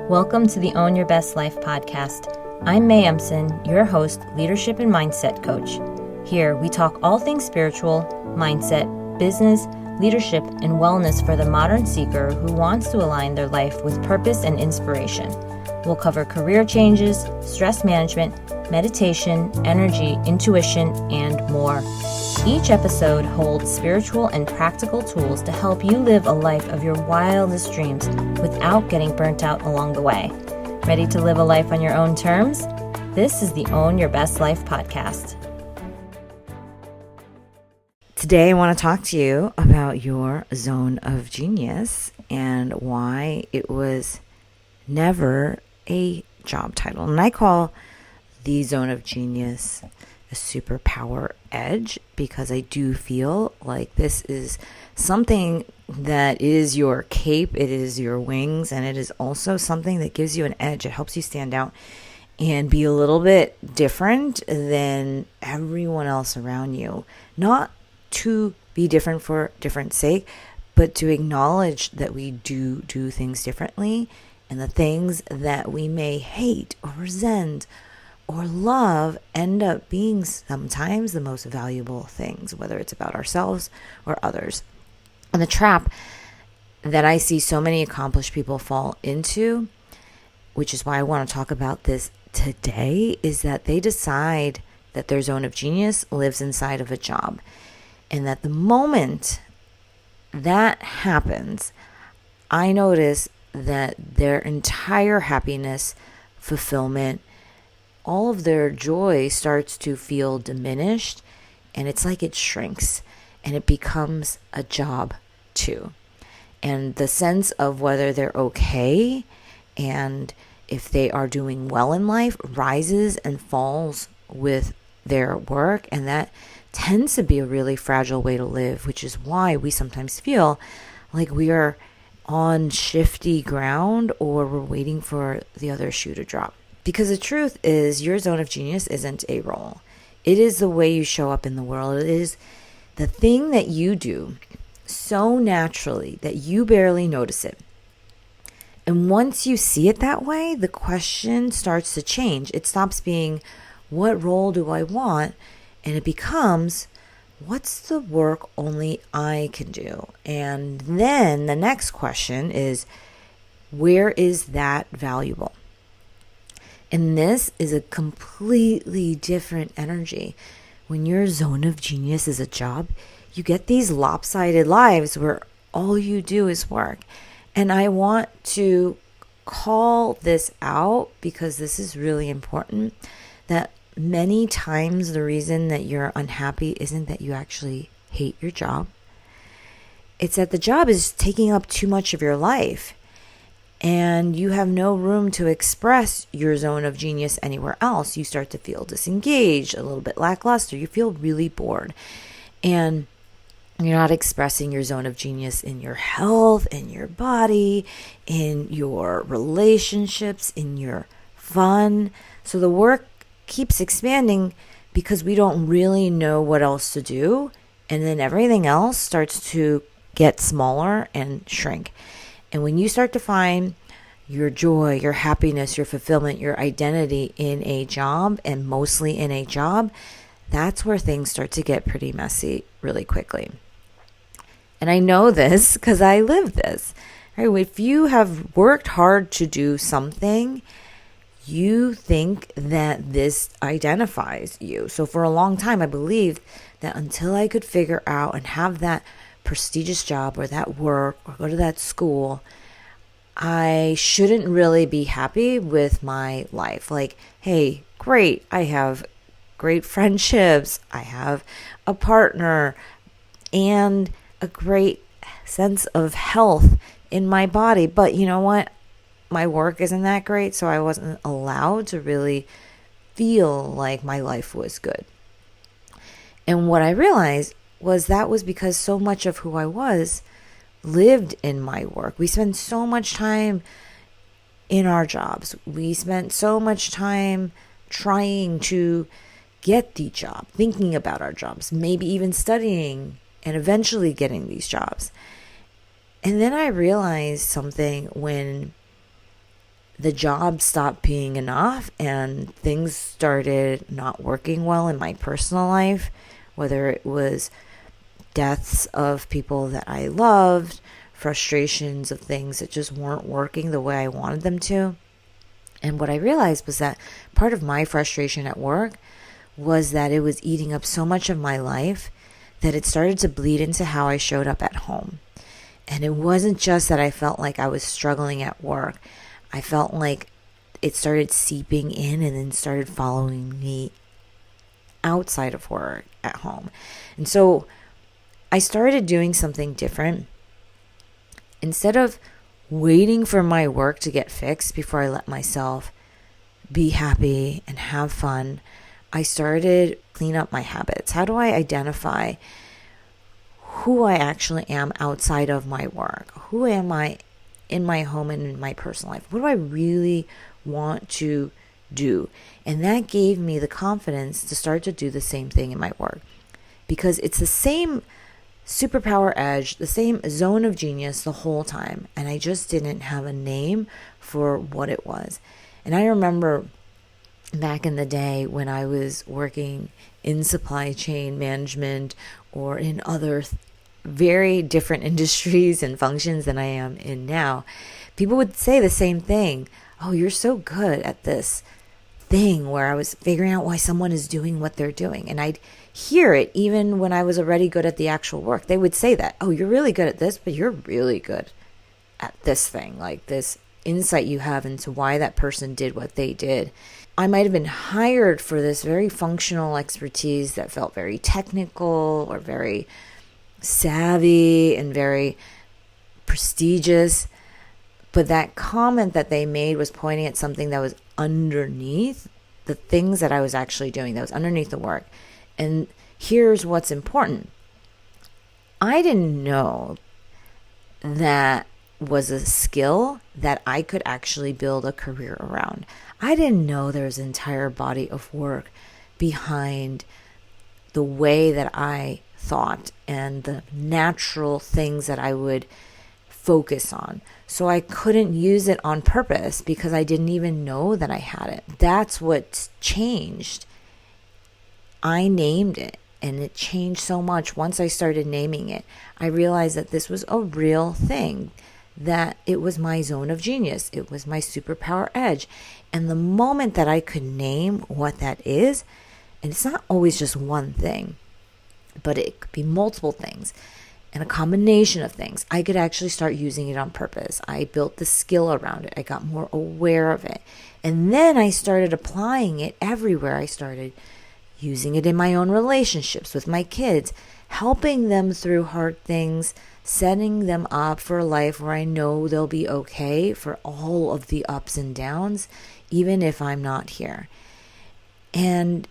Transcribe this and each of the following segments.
Welcome to the Own Your Best Life podcast. I'm May Emson, your host, leadership and mindset coach. Here, we talk all things spiritual, mindset, business, leadership, and wellness for the modern seeker who wants to align their life with purpose and inspiration. We'll cover career changes, stress management, meditation, energy, intuition, and more. Each episode holds spiritual and practical tools to help you live a life of your wildest dreams without getting burnt out along the way. Ready to live a life on your own terms? This is the Own Your Best Life podcast. Today I want to talk to you about your zone of genius and why it was never a job title. And I call the zone of genius a superpower edge because I do feel like this is something that is your cape, it is your wings, and it is also something that gives you an edge. It helps you stand out and be a little bit different than everyone else around you. Not to be different for different sake, but to acknowledge that we do things differently, and the things that we may hate or resent or love end up being sometimes the most valuable things, whether it's about ourselves or others. And the trap that I see so many accomplished people fall into, which is why I want to talk about this today, is that they decide that their zone of genius lives inside of a job. And that the moment that happens, I notice that their entire happiness, fulfillment, all of their joy starts to feel diminished, and it's like it shrinks and it becomes a job too. And the sense of whether they're okay and if they are doing well in life rises and falls with their work, and that tends to be a really fragile way to live, which is why we sometimes feel like we are on shifty ground or we're waiting for the other shoe to drop. Because the truth is, your zone of genius isn't a role. It is the way you show up in the world. It is the thing that you do so naturally that you barely notice it. And once you see it that way, the question starts to change. It stops being, what role do I want? And it becomes, what's the work only I can do? And then the next question is, where is that valuable? And this is a completely different energy. When your zone of genius is a job, you get these lopsided lives where all you do is work. And I want to call this out because this is really important, that many times the reason that you're unhappy isn't that you actually hate your job. It's that the job is taking up too much of your life. And you have no room to express your zone of genius anywhere else. You start to feel disengaged, a little bit lackluster. You feel really bored. And you're not expressing your zone of genius in your health, in your body, in your relationships, in your fun. So the work keeps expanding because we don't really know what else to do. And then everything else starts to get smaller and shrink. And when you start to find your joy, your happiness, your fulfillment, your identity in a job, and mostly in a job, that's where things start to get pretty messy really quickly. And I know this because I live this. Right? If you have worked hard to do something, you think that this identifies you. So for a long time, I believed that until I could figure out and have that prestigious job or that work or go to that school, I shouldn't really be happy with my life. Like, hey, great, I have great friendships, I have a partner, and a great sense of health in my body. But you know what? My work isn't that great, so I wasn't allowed to really feel like my life was good. And what I realized was that was because so much of who I was lived in my work. We spend so much time in our jobs. We spent so much time trying to get the job, thinking about our jobs, maybe even studying and eventually getting these jobs. And then I realized something when the job stopped being enough and things started not working well in my personal life, whether it was deaths of people that I loved, frustrations of things that just weren't working the way I wanted them to. And what I realized was that part of my frustration at work was that it was eating up so much of my life that it started to bleed into how I showed up at home. And it wasn't just that I felt like I was struggling at work. I felt like it started seeping in and then started following me outside of work at home. And so I started doing something different. Instead of waiting for my work to get fixed before I let myself be happy and have fun, I started clean up my habits. How do I identify who I actually am outside of my work? Who am I in my home and in my personal life? What do I really want to do? And that gave me the confidence to start to do the same thing in my work, because it's the same superpower edge, the same zone of genius the whole time. And I just didn't have a name for what it was. And I remember back in the day when I was working in supply chain management or in other very different industries and functions than I am in now, people would say the same thing. Oh, you're so good at this thing, where I was figuring out why someone is doing what they're doing. And I'd hear it even when I was already good at the actual work. They would say that, oh, you're really good at this, but you're really good at this thing, like this insight you have into why that person did what they did. I might have been hired for this very functional expertise that felt very technical or very savvy and very prestigious. But that comment that they made was pointing at something that was underneath the things that I was actually doing, that was underneath the work. And here's what's important. I didn't know that was a skill that I could actually build a career around. I didn't know there was an entire body of work behind the way that I thought and the natural things that I would focus on. So I couldn't use it on purpose because I didn't even know that I had it. That's what changed. I named it, and it changed so much. Once I started naming it, I realized that this was a real thing, that it was my zone of genius. It was my superpower edge. And the moment that I could name what that is, and it's not always just one thing, but it could be multiple things and a combination of things, I could actually start using it on purpose. I built the skill around it. I got more aware of it. And then I started applying it everywhere. I started using it in my own relationships with my kids, helping them through hard things, setting them up for a life where I know they'll be okay for all of the ups and downs, even if I'm not here. And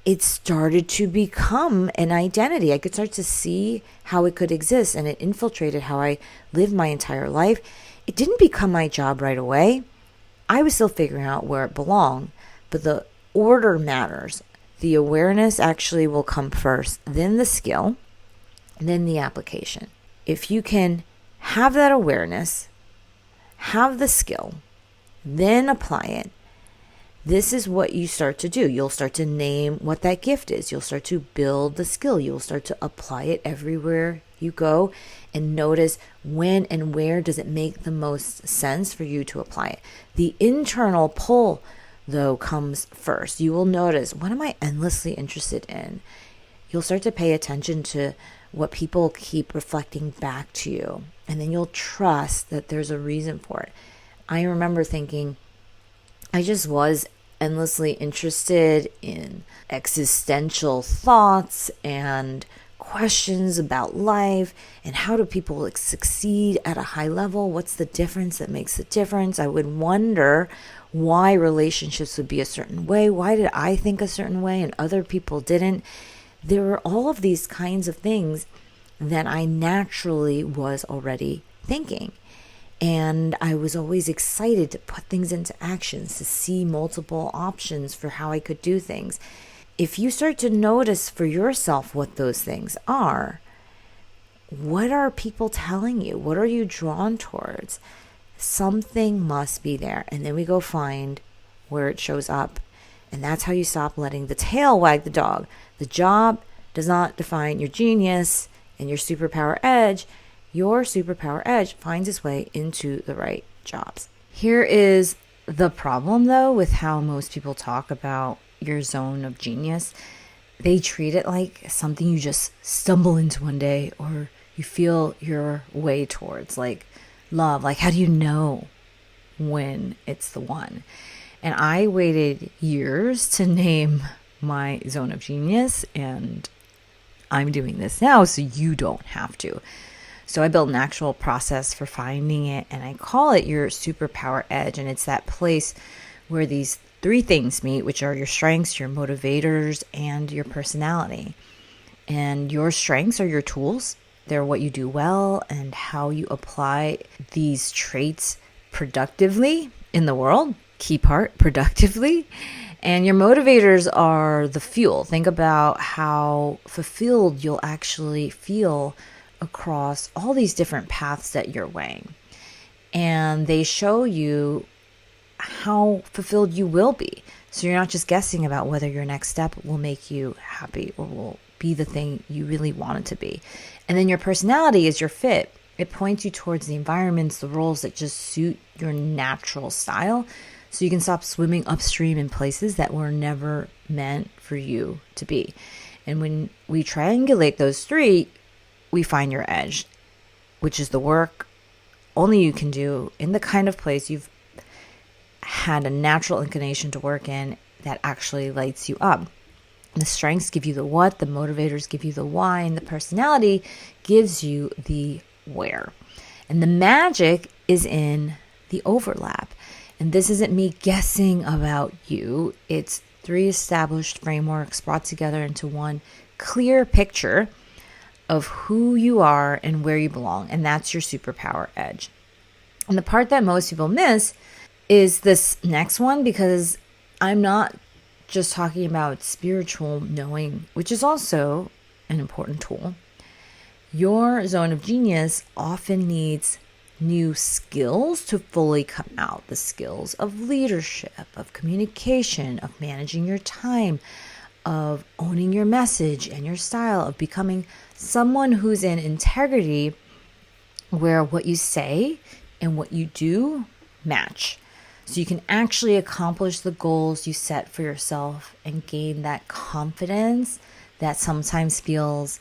it started to become an identity. I could start to see how it could exist, and it infiltrated how I lived my entire life. It didn't become my job right away. I was still figuring out where it belonged, but the order matters. The awareness actually will come first, then the skill, then the application. If you can have that awareness, have the skill, then apply it, this is what you start to do. You'll start to name what that gift is. You'll start to build the skill. You'll start to apply it everywhere you go and notice when and where does it make the most sense for you to apply it. The internal pull, though, comes first. You will notice, what am I endlessly interested in? You'll start to pay attention to what people keep reflecting back to you, and then you'll trust that there's a reason for it. I remember thinking, I just was endlessly interested in existential thoughts and questions about life and how do people succeed at a high level? What's the difference that makes the difference? I would wonder why relationships would be a certain way. Why did I think a certain way and other people didn't? There were all of these kinds of things that I naturally was already thinking. And I was always excited to put things into actions, to see multiple options for how I could do things. If you start to notice for yourself what those things are, what are people telling you? What are you drawn towards? something must be there. And then we go find where it shows up. And that's how you stop letting the tail wag the dog. The job does not define your genius and your superpower edge. Your superpower edge finds its way into the right jobs. Here is the problem, though, with how most people talk about your zone of genius. They treat it like something you just stumble into one day or you feel your way towards, like love. Like, how do you know when it's the one? And I waited years to name my zone of genius, and I'm doing this now so you don't have to. So I built an actual process for finding it, and I call it your superpower edge. And it's that place where these three things meet, which are your strengths, your motivators, and your personality. And your strengths are your tools. They're what you do well and how you apply these traits productively in the world. Key part, productively. And your motivators are the fuel. Think about how fulfilled you'll actually feel across all these different paths that you're weighing. And they show you how fulfilled you will be. So you're not just guessing about whether your next step will make you happy or will be the thing you really want it to be. And then your personality is your fit. It points you towards the environments, the roles that just suit your natural style. So you can stop swimming upstream in places that were never meant for you to be. And when we triangulate those three, we find your edge, which is the work only you can do in the kind of place you've had a natural inclination to work in that actually lights you up. The strengths give you the what, the motivators give you the why, and the personality gives you the where. And the magic is in the overlap. And this isn't me guessing about you. It's three established frameworks brought together into one clear picture of who you are and where you belong. And that's your superpower edge. And the part that most people miss is this next one, because I'm not just talking about spiritual knowing, which is also an important tool. Your zone of genius often needs new skills to fully come out. The skills of leadership, of communication, of managing your time, of owning your message and your style, of becoming someone who's in integrity, where what you say and what you do match. So you can actually accomplish the goals you set for yourself and gain that confidence that sometimes feels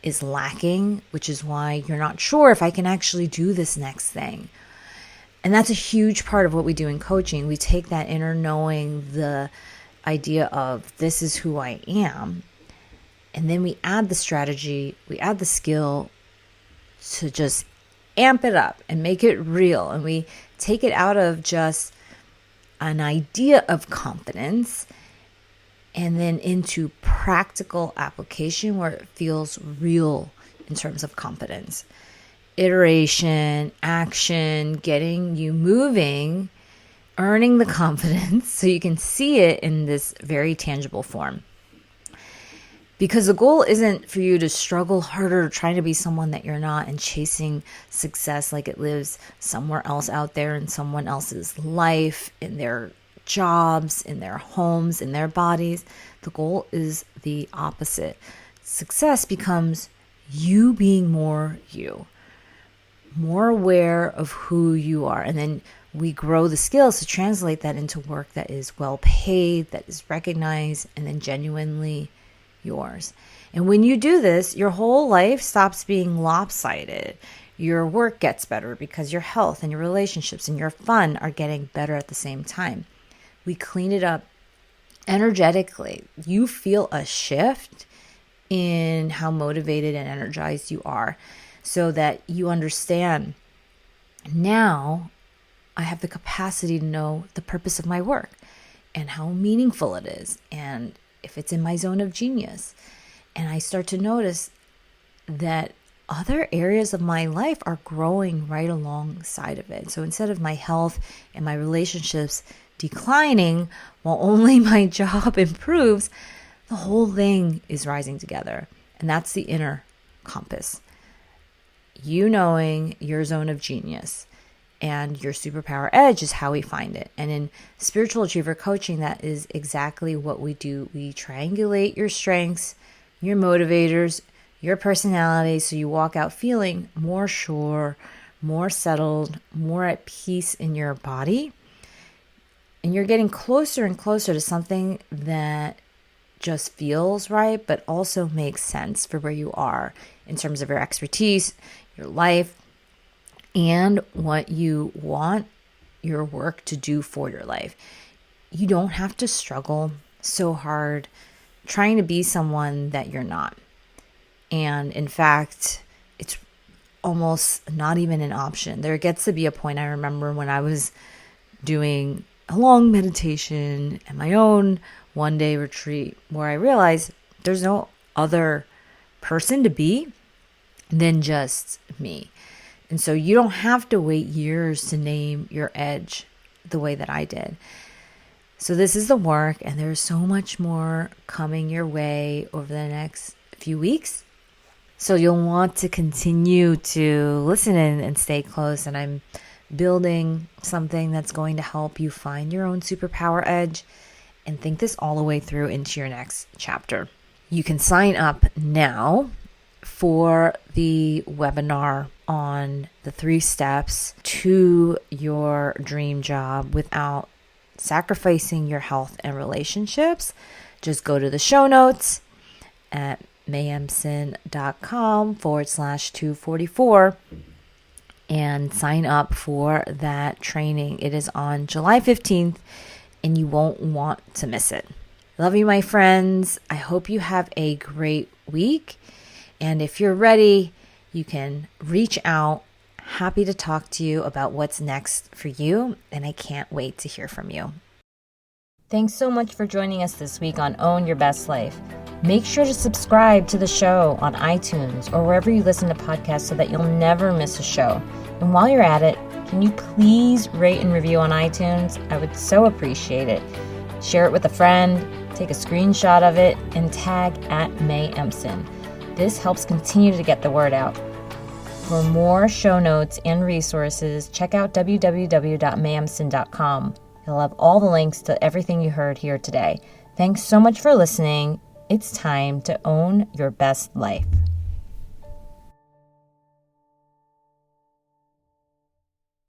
is lacking, which is why you're not sure if I can actually do this next thing. And that's a huge part of what we do in coaching. We take that inner knowing, the idea of this is who I am, and then we add the strategy, we add the skill to just amp it up and make it real. And we take it out of just an idea of confidence and then into practical application where it feels real in terms of confidence. Iteration, action, getting you moving, earning the confidence so you can see it in this very tangible form. Because the goal isn't for you to struggle harder trying to be someone that you're not and chasing success like it lives somewhere else out there in someone else's life, in their jobs, in their homes, in their bodies. The goal is the opposite. Success becomes you being more you, more aware of who you are. And then we grow the skills to translate that into work that is well paid, that is recognized, and then genuinely yours. And when you do this, your whole life stops being lopsided. Your work gets better because your health and your relationships and your fun are getting better at the same time. We clean it up energetically. You feel a shift in how motivated and energized you are, so that you understand, now I have the capacity to know the purpose of my work and how meaningful it is, and if it's in my zone of genius. And I start to notice that other areas of my life are growing right alongside of it. So instead of my health and my relationships declining while only my job improves, the whole thing is rising together. And that's the inner compass. You knowing your zone of genius And your superpower edge is how we find it. And in spiritual achiever coaching, that is exactly what we do. We triangulate your strengths, your motivators, your personality, so you walk out feeling more sure, more settled, more at peace in your body. And you're getting closer and closer to something that just feels right, but also makes sense for where you are in terms of your expertise, your life, and what you want your work to do for your life. You don't have to struggle so hard trying to be someone that you're not. And in fact, it's almost not even an option. There gets to be a point, I remember when I was doing a long meditation and my own one-day retreat, where I realized there's no other person to be than just me. And so you don't have to wait years to name your edge the way that I did. So this is the work, and there's so much more coming your way over the next few weeks. So you'll want to continue to listen in and stay close. And I'm building something that's going to help you find your own superpower edge and think this all the way through into your next chapter. You can sign up now for the webinar on the 3 steps to your dream job without sacrificing your health and relationships. Just go to the show notes at mayemson.com/244 and sign up for that training. It is on July 15th and you won't want to miss it. Love you, my friends. I hope you have a great week. And if you're ready, you can reach out. Happy to talk to you about what's next for you. And I can't wait to hear from you. Thanks so much for joining us this week on Own Your Best Life. Make sure to subscribe to the show on iTunes or wherever you listen to podcasts so that you'll never miss a show. And while you're at it, can you please rate and review on iTunes? I would so appreciate it. Share it with a friend, take a screenshot of it, and tag @MayEmson. This helps continue to get the word out. For more show notes and resources, check out www.mayemson.com. You'll have all the links to everything you heard here today. Thanks so much for listening. It's time to own your best life.